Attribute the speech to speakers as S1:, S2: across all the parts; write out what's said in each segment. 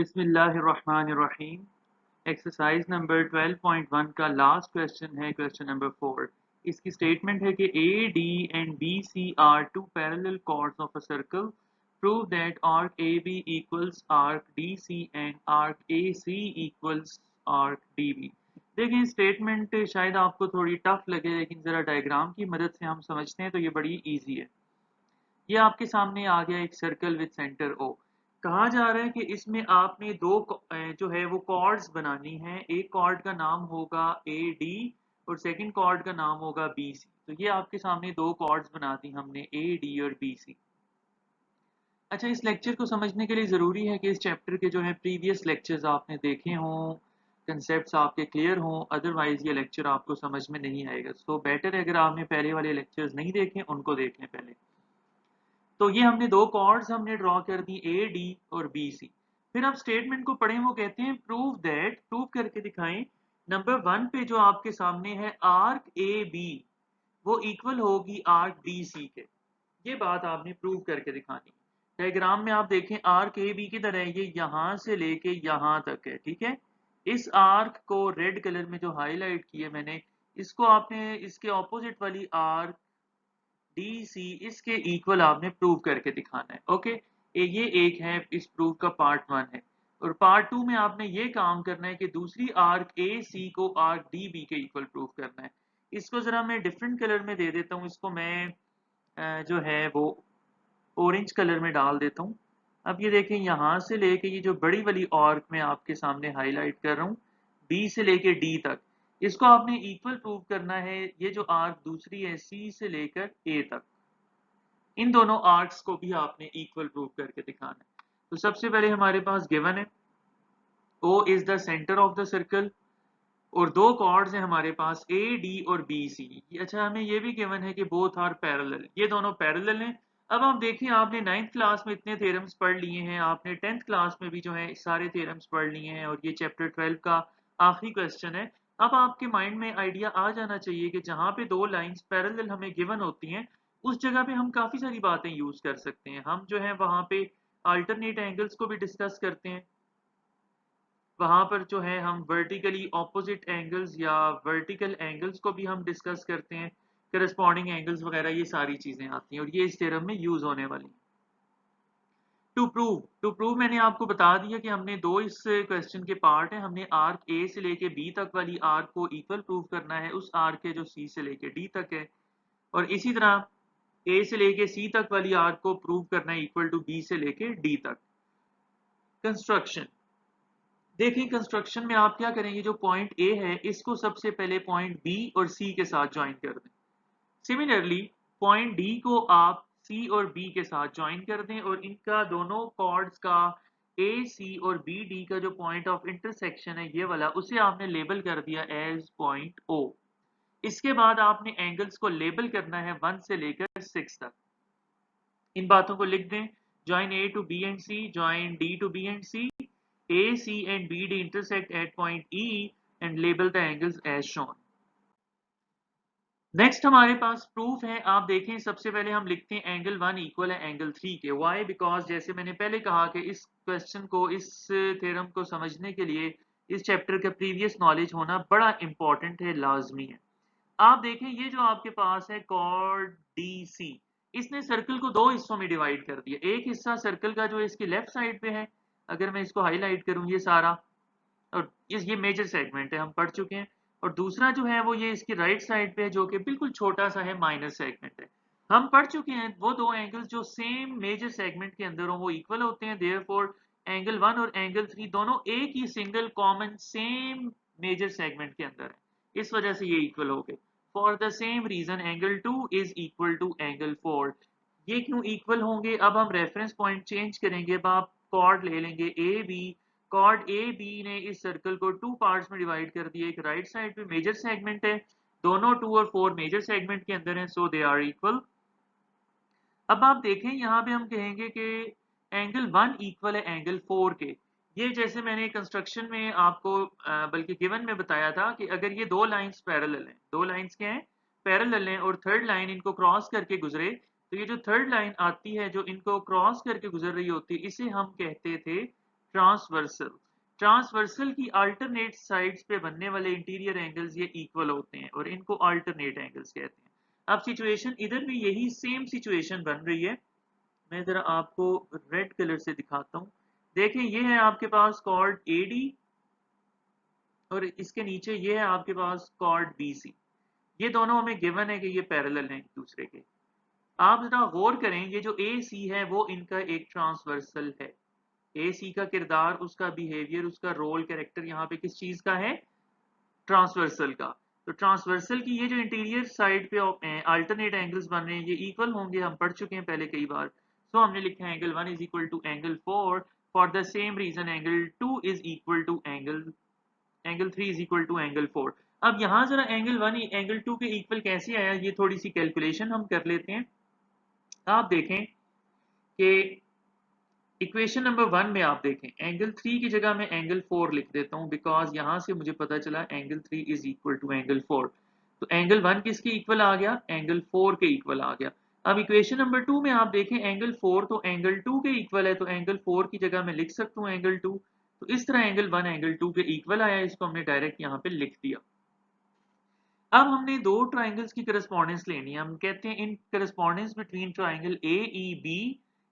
S1: बिस्मिल्लाहिर्रहमानिर्रहीम। Exercise number 12.1 का last question है, क्वेश्चन नंबर 4। इसकी स्टेटमेंट है कि A D and B C are two parallel chords of a circle. Prove that arc A B equals arc D C and arc A C equals arc D B. देखिए statement शायद आपको थोड़ी tough लगे, लेकिन ज़रा diagram की मदद से हम समझते हैं तो ये बड़ी ईजी है। ये आपके सामने आ गया एक सर्कल विद सेंटर ओ। कहा जा रहा है कि इसमें आपने जो है वो कॉर्ड्स बनानी है। एक कॉर्ड का नाम होगा ए डी और सेकंड कॉर्ड का नाम होगा बी सी। तो ये आपके सामने दो कॉर्ड्स बना दी हमने, ए डी और बी सी। अच्छा, इस लेक्चर को समझने के लिए ज़रूरी है कि इस चैप्टर के जो है प्रीवियस लेक्चर्स आपने देखे हों, कंसेप्ट्स आपके क्लियर हों, अदरवाइज ये लेक्चर आपको समझ में नहीं आएगा। सो बेटर है अगर आपने पहले वाले लेक्चर्स नहीं देखे उनको देखें पहले। तो ये हमने दो कॉर्ड्स हमने ड्रॉ कर दी, ए डी और बी सी। फिर आप स्टेटमेंट को पढ़ें, वो कहते हैं प्रूव करके दिखाएं। नंबर 1 पे जो आपके सामने है आर्क ए बी वो इक्वल होगी आर्क डी सी के। ये बात आपने प्रूव करके दिखानी। डायग्राम में आप देखें आर्क ए बी किधर है, ये यहां से लेके यहां तक है, ठीक है। इस आर्क को रेड कलर में जो हाईलाइट किया मैंने, इसको आपने इसके ऑपोजिट वाली आर्क डी सी इसके इक्वल आपने प्रूव करके दिखाना है। ओके, ये एक है, इस प्रूव का पार्ट 1 है। और पार्ट 2 में आपने ये काम करना है कि दूसरी आर्क ए सी को आर्क डी बी के इक्वल प्रूव करना है। इसको जरा मैं डिफरेंट कलर में दे देता हूँ, इसको मैं जो है वो ऑरेंज कलर में डाल देता हूँ। अब ये देखें, यहाँ से लेके ये जो बड़ी वाली आर्क में आपके सामने हाईलाइट कर रहा हूँ, बी से लेके डी तक, इसको आपने इक्वल प्रूव करना है। ये जो आर्क दूसरी है सी से लेकर ए तक, इन दोनों आर्क्स को भी आपने इक्वल प्रूव करके दिखाना है। तो सबसे पहले हमारे पास गिवन है O is the centre of the circle और दो कॉर्ड्स हैं हमारे पास ए डी और बी सी। अच्छा, हमें ये भी गिवन है कि बोथ आर पैरेलल, ये दोनों पैरेलल हैं। अब आप देखिए, आपने 9th क्लास में इतने थ्योरम्स पढ़ लिए हैं, आपने 10th क्लास में भी जो है सारे थ्योरम्स पढ़ लिए हैं, और ये चैप्टर 12 का आखिरी क्वेश्चन है। अब आपके माइंड में आइडिया आ जाना चाहिए कि जहाँ पे दो लाइंस पैरेलल हमें गिवन होती हैं, उस जगह पे हम काफी सारी बातें यूज कर सकते हैं। हम जो है वहां पे अल्टरनेट एंगल्स को भी डिस्कस करते हैं। वहां पर जो है हम वर्टिकली ऑपोजिट एंगल्स या वर्टिकल एंगल्स को भी हम डिस्कस करते हैं, करस्पॉन्डिंग एंगल्स वगैरह, ये सारी चीजें आती हैं और ये इस थ्योरम में यूज होने वाली हैं। टू प्रूव मैंने आपको बता दिया कि हमने दो इस क्वेश्चन के पार्ट हैं। हमने आर्क ए से लेके बी तक वाली आर्क को इक्वल प्रूव करना है उस आर्क के जो सी से लेके डी तक है, और इसी तरह ए से लेके सी तक वाली आर्क को प्रूव करना है इक्वल टू बी से लेके डी तक। कंस्ट्रक्शन देखिए, कंस्ट्रक्शन में आप क्या करेंगे, जो पॉइंट ए है इसको सबसे पहले पॉइंट बी और सी के साथ ज्वाइन कर दें। सिमिलरली पॉइंट डी को आप सी और बी के साथ ज्वाइन कर दें, और इनका दोनों कॉर्ड्स का ए सी और बी डी का जो पॉइंट ऑफ इंटरसेक्शन है ये वाला, उसे आपने लेबल कर दिया एज पॉइंट ओ। इसके बाद आपने एंगल्स को लेबल करना है 1 से लेकर 6 तक। इन बातों को लिख दें, join A to B and C, join D to B and C, A, C and B, D intersect at point E and label the angles as shown. Next हमारे पास प्रूफ है। आप देखें, सबसे पहले हम लिखते हैं एंगल 1 इक्वल है एंगल 3 के। वाई? बिकॉज जैसे मैंने पहले कहा कि इस क्वेश्चन को, इस थ्योरम को समझने के लिए इस चैप्टर का प्रीवियस नॉलेज होना बड़ा इंपॉर्टेंट है, लाजमी है। आप देखें, ये जो आपके पास है कॉर्ड डी सी, इसने सर्कल को दो हिस्सों में डिवाइड कर दिया। एक हिस्सा सर्कल का जो इसकी लेफ्ट साइड पे है, अगर मैं इसको हाईलाइट करूं ये सारा, और ये मेजर सेगमेंट है, हम पढ़ चुके हैं। और दूसरा जो है वो ये इसकी राइट साइड पे है, जो कि बिल्कुल छोटा सा है, माइनर सेगमेंट है। हम पढ़ चुके हैं वो दो एंगल्स जो सेम मेजर सेगमेंट के अंदर हो वो इक्वल होते हैं। देयरफॉर एंगल 1 और एंगल 3 दोनों एक ही single common same major segment के अंदर है, इस वजह से ये इक्वल हो गए। For the same reason angle 2 is equal to angle 4। ये क्यों इक्वल होंगे? अब हम रेफरेंस पॉइंट चेंज करेंगे। अब आप कॉर्ड ले लेंगे A B. Chord A B ने इस सर्कल को 2 पार्ट्स में डिवाइड कर दिया। एक राइट साइड पे मेजर सेगमेंट है, दोनों 2 और 4 मेजर सेगमेंट के अंदर हैं, सो दे आर इक्वल। अब आप देखें, यहाँ पे हम कहेंगे कि एंगल 1 इक्वल है एंगल 4 के। ये जैसे मैंने कंस्ट्रक्शन में आपको बल्कि गिवन में बताया था कि अगर ये दो लाइंस पैरेलल हैं, दो लाइंस क्या हैं, पैरेलल हैं, और थर्ड लाइन इनको क्रॉस करके गुजरे, तो ये जो थर्ड लाइन आती है जो इनको क्रॉस करके गुजर रही होती है, इसे हम कहते थे ट्रांसवर्सल। ट्रांसवर्सल की अल्टरनेट साइड्स पे बनने वाले इंटीरियर एंगल्स ये इक्वल होते हैं और इनको अल्टरनेट एंगल्स कहते हैं। अब सिचुएशन इधर भी यही सेम सिचुएशन बन रही है। मैं जरा आपको रेड कलर से दिखाता हूँ। देखें, ये है आपके पास कॉर्ड AD और इसके नीचे ये है आपके पास कॉर्ड BC। ये दोनों हमें गिवन है कि ये पैरेलल हैं एक दूसरे के। आप जरा गौर करें, ये जो AC है वो इनका एक ट्रांसवर्सल है। AC का किरदार, उसका बिहेवियर, उसका रोल, कैरेक्टर यहाँ पे किस चीज का है? ट्रांसवर्सल का। तो ट्रांसवर्सल की ये जो इंटीरियर साइड पे अल्टरनेट एंगल्स बन रहे हैं ये इक्वल होंगे, हम पढ़ चुके हैं पहले कई बार। सो हमने लिखा है angle 1 is equal to angle 4। For the same reason angle 2 is equal to angle 3 is equal to angle 4। अब यहाँ जरा एंगल 1 एंगल 2 के इक्वल कैसे आया, ये थोड़ी सी कैलकुलेशन हम कर लेते हैं। आप देखें कि इक्वेशन नंबर 1 में आप देखें एंगल 3 की जगह मैं एंगल 4 लिख देता हूं, बिकॉज यहां से मुझे पता चला angle 3 is equal to angle 4। तो एंगल 1 किसके इक्वल आ गया? एंगल 4 के इक्वल आ गया। अब इक्वेशन नंबर 2 में आप देखें एंगल 4 तो एंगल 2 के इक्वल है, तो एंगल 4 की जगह मैं लिख सकता हूं एंगल 2। तो इस तरह एंगल 1 एंगल 2 के इक्वल आया, इसको हमने डायरेक्ट यहाँ पे लिख दिया। अब हमने दो ट्राइंगल्स की करस्पॉन्डेंस लेनी है। हम कहते हैं in correspondence between triangle AEB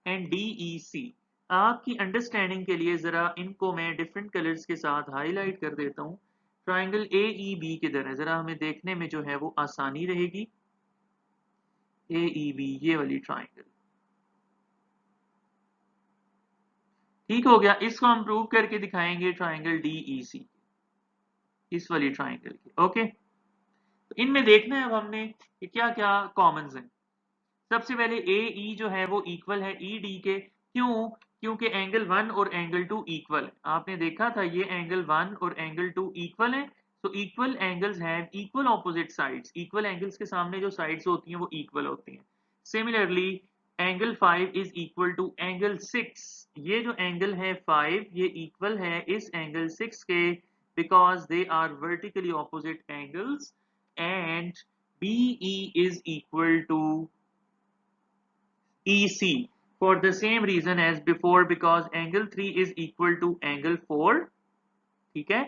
S1: and DEC। आपकी अंडरस्टैंडिंग के लिए जरा इनको मैं डिफरेंट कलर्स के साथ हाईलाइट कर देता हूँ। ट्राइंगल AEB किधर है, जरा हमें देखने में जो है वो आसानी रहेगी। AEB, ये वाली ट्राइंगल, ठीक हो गया। इसको हम प्रूव करके दिखाएंगे ट्राइंगल DEC, इस वाली ट्राइंगल की। ओके, तो इनमें देखना है अब हमने कि क्या क्या कॉमन्स हैं। सबसे पहले AE जो है वो इक्वल है ED के। क्यों? क्योंकि एंगल 1 और एंगल 2 इक्वल है। आपने देखा था ये एंगल 1 और एंगल 2 इक्वल है। तो equal angles have equal opposite sides. Equal angles के सामने जो साइड्स होती हैं वो इक्वल होती हैं। Similarly angle 5 is equal to angle 6। ये जो एंगल है 5 ये इक्वल है इस एंगल 6 के, because they are vertically opposite angles. And BE is equal to EC for the same reason as before, because angle 3 is equal to angle 4। ठीक है,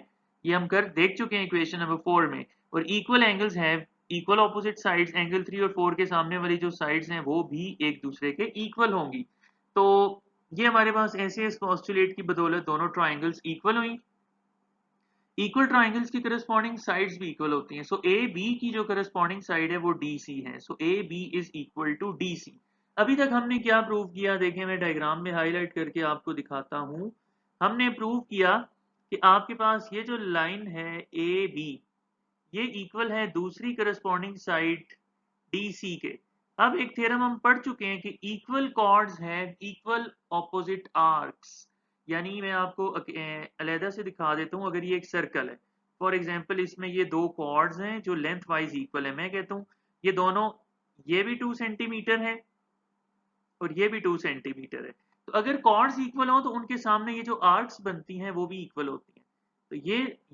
S1: ये हम कर देख चुके हैं इक्वेशन नंबर 4 में। और equal angles have equal opposite sides. Angle 3 और 4 के सामने वाली जो साइड्स हैं वो भी एक दूसरे के इक्वल होंगी। तो ये हमारे पास ऐसे इस पोस्टुलेट की बदौलत दोनों ट्राइंगल्स इक्वल हुई। इक्वल ट्राइंगल्स की करस्पॉन्डिंग साइड्स भी इक्वल होती हैं। सो AB की जो करस्पॉन्डिंग साइड है वो DC है। So AB is equal to DC। अभी तक हमने क्या प्रूव किया, देखें मैं डायग्राम में हाईलाइट करके आपको दिखाता हूं। हमने प्रूव किया कि आपके पास ये जो लाइन है AB ये इक्वल है दूसरी करस्पॉन्डिंग साइड DC के। अब एक थ्योरम हम पढ़ चुके हैं कि equal chords have equal opposite arcs. यानी मैं आपको अलहदा से दिखा देता हूं। अगर ये एक सर्कल है, फॉर एग्जांपल इसमें ये दो कॉर्ड्स हैं जो लेंथ वाइज इक्वल है। मैं कहता हूं ये दोनों, ये भी 2 सेंटीमीटर है और ये भी 2 सेंटीमीटर है। तो अगर कॉर्ड्स इक्वल हो तो उनके सामने ये जो आर्क्स बनती हैं वो भी इक्वल होती हैं। तो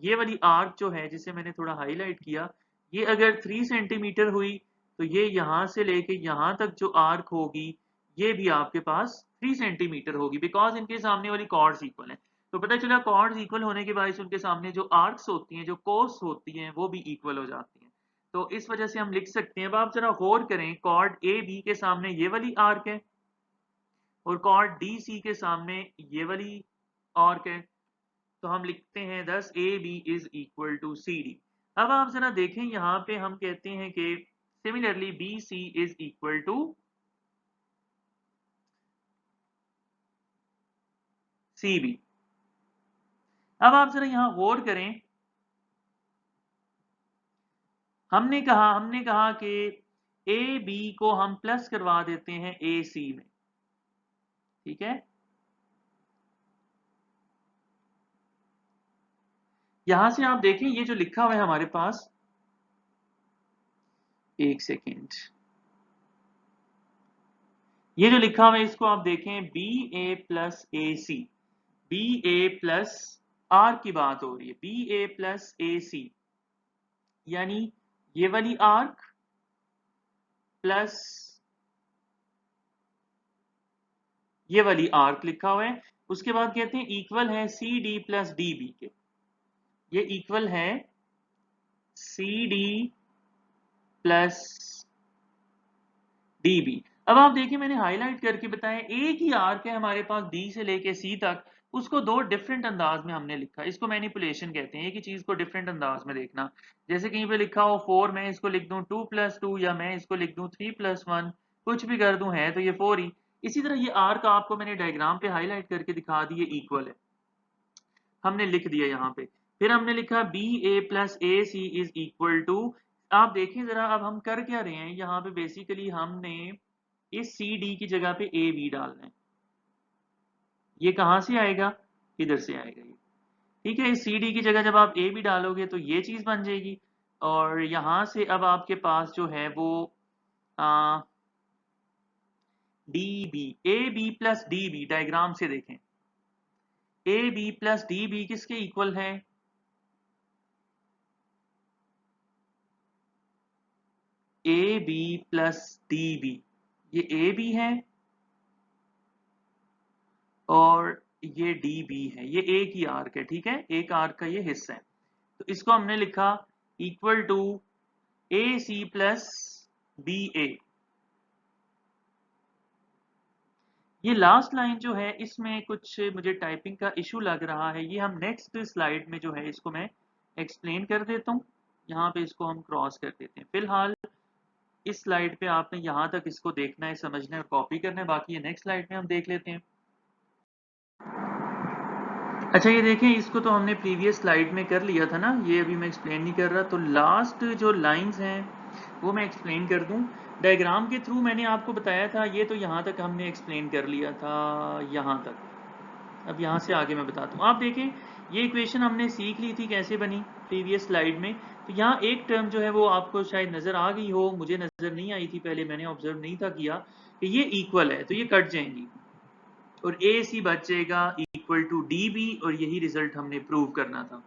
S1: ये वाली आर्क जो है जिसे मैंने थोड़ा हाईलाइट किया, ये अगर 3 सेंटीमीटर हुई तो ये यहां से लेके यहां तक जो आर्क होगी ये भी आपके पास 3 सेंटीमीटर होगी, बिकॉज इनके सामने वाली कॉर्ड्स इक्वल हैं। तो पता चला कॉर्ड्स इक्वल होने के बाद उनके सामने जो आर्क्स होती हैं, जो कोर्स होती हैं, वो भी इक्वल हो जाती हैं। तो इस वजह से हम लिख सकते हैं। अब आप जरा गौर करें, कॉर्ड AB के सामने ये वाली आर्क है और कॉर्ड DC के सामने ये वाली आर्क है। तो हम लिखते हैं दस AB is equal to CD। अब आप जरा देखें यहां पे हम कहते हैं कि similarly BC is equal to CB। अब आप जरा यहां गौर करें, हमने कहा कि AB को हम प्लस करवा देते हैं AC में। ठीक है, यहां से आप देखें ये जो लिखा हुआ है हमारे पास, एक सेकेंड, ये जो लिखा हुआ है इसको आप देखें BA plus AC। BA plus R की बात हो रही है, BA प्लस AC, यानी ये वाली आर्क प्लस ये वाली आर्क लिखा हुआ है। उसके बाद कहते हैं इक्वल है C D plus D B के, ये इक्वल है C D plus D B. अब आप देखिए मैंने हाईलाइट करके बताया, एक ही आर्क है हमारे पास डी से लेके सी तक, उसको दो डिफरेंट अंदाज में हमने लिखा, इसको मैनिपुलेशन कहते हैं, एक ही चीज को डिफरेंट अंदाज में देखना। जैसे कहीं पे लिखा हो 4, मैं इसको लिख दूं 2 + 2, या मैं इसको लिख दूं 3 + 1, कुछ भी कर दूं, है तो ये 4 ही। इसी तरह ये आर्क आपको मैंने डायग्राम पे हाईलाइट करके दिखा दिए, इक्वल है, हमने लिख दिया यहाँ पे। फिर हमने लिखा B A plus A C is equal to, आप देखें जरा अब हम कर क्या रहे हैं यहाँ पे, बेसिकली हमने इस सी डी की जगह पे ए बी डालना है। ये कहां से आएगा, इधर से आएगा ये, ठीक है। इस सी डी की जगह जब आप ए बी डालोगे तो ये चीज बन जाएगी, और यहां से अब आपके पास जो है वो D B, A B plus D B, diagram से देखें, A B plus D B किसके इक्वल है, A B plus D B, ये ए बी है और ये डी बी है, ये एक ही आर्क है, ठीक है, एक आर्क का ये हिस्सा है। तो इसको हमने लिखा equal to A C plus B A. ये लास्ट लाइन जो है इसमें कुछ मुझे टाइपिंग का इशू लग रहा है, ये हम नेक्स्ट स्लाइड में जो है इसको मैं एक्सप्लेन कर देता हूँ, यहाँ पे इसको हम क्रॉस कर देते हैं। फिलहाल इस स्लाइड पे आपने यहाँ तक इसको देखना है, समझना है और कॉपी करना है, बाकी ये नेक्स्ट स्लाइड में हम देख लेते हैं। अच्छा ये देखें, इसको तो हमने प्रीवियस स्लाइड में कर लिया था ना, ये अभी मैं एक्सप्लेन नहीं कर रहा, तो लास्ट जो लाइंस हैं वो मैं एक्सप्लेन कर दूं। डायग्राम के थ्रू मैंने आपको बताया था, ये तो यहाँ तक हमने एक्सप्लेन कर लिया था, यहाँ तक। अब यहाँ से आगे मैं बताता हूँ। आप देखें ये इक्वेशन हमने सीख ली थी कैसे बनी प्रीवियस स्लाइड में, तो यहाँ एक टर्म जो है वो आपको शायद नज़र आ गई हो, मुझे नज़र नहीं आई थी पहले, मैंने ऑब्जर्व नहीं था किया कि ये इक्वल है, तो ये कट जाएंगी और ए सी बच जाएगा इक्वल टू डी बी, और यही रिजल्ट हमने प्रूव करना था।